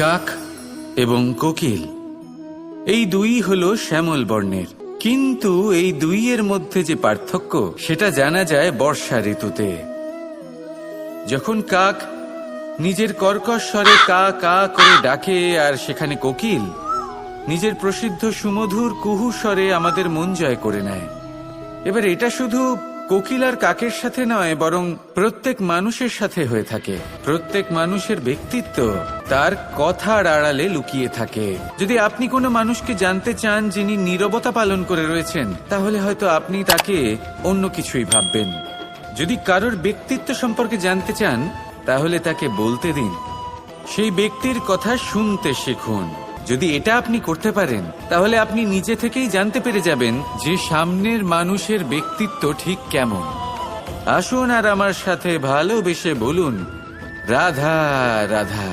কাক এবং কোকিল এই দুই হলো শ্যামল বর্ণের, কিন্তু এই দুইয়ের মধ্যে যে পার্থক্য সেটা জানা যায় বর্ষা ঋতুতে। যখন কাক নিজের কর্কশ স্বরে কা কা করে ডাকে আর সেখানে কোকিল নিজের প্রসিদ্ধ সুমধুর কুহু স্বরে আমাদের মন জয় করে নেয়। এবার এটা শুধু কোকিল আর কাকের সাথে নয়, বরং প্রত্যেক মানুষের সাথে হয়ে থাকে। প্রত্যেক মানুষের ব্যক্তিত্ব তার কথার আড়ালে লুকিয়ে থাকে। যদি আপনি কোনো মানুষকে জানতে চান যিনি নীরবতা পালন করে রয়েছেন, তাহলে হয়তো আপনি তাকে অন্য কিছুই ভাববেন। যদি কারোর ব্যক্তিত্ব সম্পর্কে জানতে চান, তাহলে তাকে বলতে দিন, সেই ব্যক্তির কথা শুনতে শিখুন। যদি এটা আপনি করতে পারেন, তাহলে আপনি নিজে থেকেই জানতে পেরে যাবেন যে সামনের মানুষের ব্যক্তিত্ব ঠিক কেমন। আসুন আর আমার সাথে ভালোবেসে বলুন, রাধা রাধা।